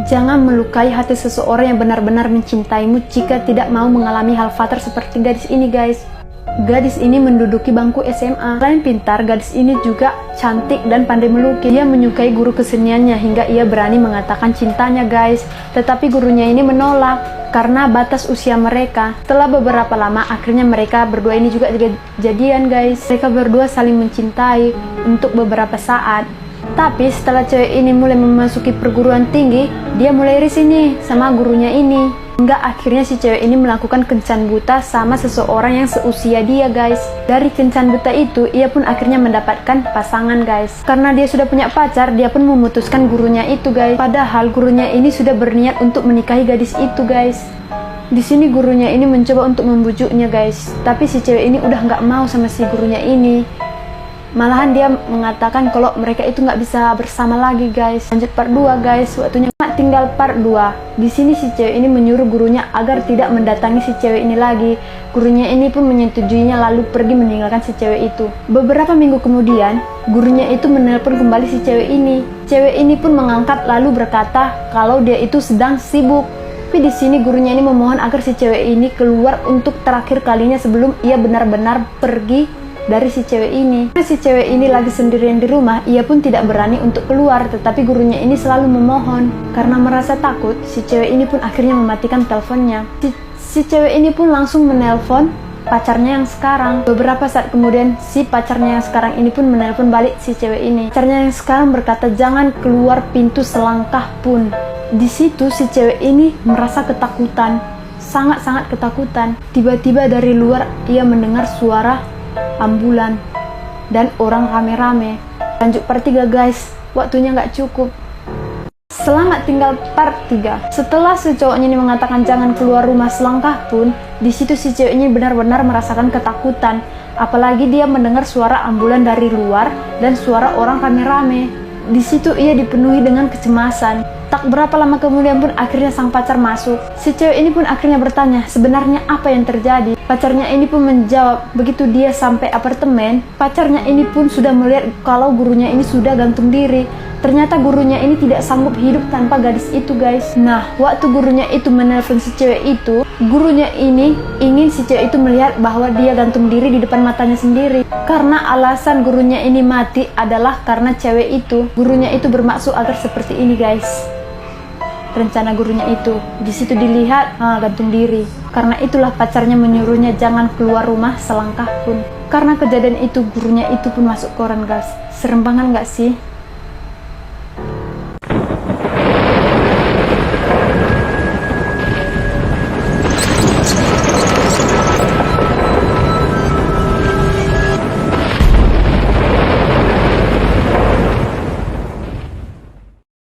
Jangan melukai hati seseorang yang benar-benar mencintaimu jika tidak mau mengalami hal fatal seperti gadis ini, guys. Gadis ini menduduki bangku SMA. Selain pintar, gadis ini juga cantik dan pandai melukis. Dia menyukai guru keseniannya hingga ia berani mengatakan cintanya, guys. Tetapi gurunya ini menolak karena batas usia mereka. Setelah beberapa lama, akhirnya mereka berdua ini juga jadian, guys. Mereka berdua saling mencintai untuk beberapa saat. Tapi setelah cewek ini mulai memasuki perguruan tinggi, dia mulai risih nih sama gurunya ini. Hingga akhirnya si cewek ini melakukan kencan buta sama seseorang yang seusia dia, guys. Dari kencan buta itu, ia pun akhirnya mendapatkan pasangan, guys. Karena dia sudah punya pacar, dia pun memutuskan gurunya itu, guys. Padahal gurunya ini sudah berniat untuk menikahi gadis itu, guys. Di sini gurunya ini mencoba untuk membujuknya, guys. Tapi si cewek ini udah nggak mau sama si gurunya ini. Malahan dia mengatakan kalau mereka itu nggak bisa bersama lagi, guys. Lanjut part 2, guys. Waktunya tinggal part 2. Di sini si cewek ini menyuruh gurunya agar tidak mendatangi si cewek ini lagi. Gurunya ini pun menyetujuinya lalu pergi meninggalkan si cewek itu. Beberapa minggu kemudian, gurunya itu menelpon kembali si cewek ini. Cewek ini pun mengangkat lalu berkata kalau dia itu sedang sibuk. Tapi di sini gurunya ini memohon agar si cewek ini keluar untuk terakhir kalinya sebelum ia benar-benar pergi dari si cewek ini. Karena si cewek ini lagi sendirian di rumah, ia pun tidak berani untuk keluar, tetapi gurunya ini selalu memohon. Karena merasa takut, si cewek ini pun akhirnya mematikan teleponnya. Si cewek ini pun langsung menelpon pacarnya yang sekarang. Beberapa saat kemudian, si pacarnya yang sekarang ini pun menelpon balik si cewek ini. Pacarnya yang sekarang berkata jangan keluar pintu selangkah pun. Di situ si cewek ini merasa ketakutan, sangat-sangat ketakutan. Tiba-tiba dari luar ia mendengar suara ambulan dan orang rame-rame. Lanjut part 3, guys. Waktunya nggak cukup. Selamat tinggal part 3. Setelah si cowoknya ini mengatakan jangan keluar rumah selangkah pun, di situ si cewek ini benar-benar merasakan ketakutan. Apalagi dia mendengar suara ambulan dari luar dan suara orang rame-rame. Di situ ia dipenuhi dengan kecemasan. Tak berapa lama kemudian pun akhirnya sang pacar masuk. Si cewek ini pun akhirnya bertanya sebenarnya apa yang terjadi. Pacarnya ini pun menjawab. Begitu dia sampai apartemen, pacarnya ini pun sudah melihat kalau gurunya ini sudah gantung diri. Ternyata gurunya ini tidak sanggup hidup tanpa gadis itu, guys. Nah, waktu gurunya itu menelpon si cewek itu, gurunya ini ingin si cewek itu melihat bahwa dia gantung diri di depan matanya sendiri. Karena alasan gurunya ini mati adalah karena cewek itu. Gurunya itu bermaksud agar seperti ini, guys. Rencana gurunya itu. Di situ dilihat, gantung diri. Karena itulah pacarnya menyuruhnya jangan keluar rumah selangkah pun. Karena kejadian itu, gurunya itu pun masuk koran, guys. Serem banget nggak sih?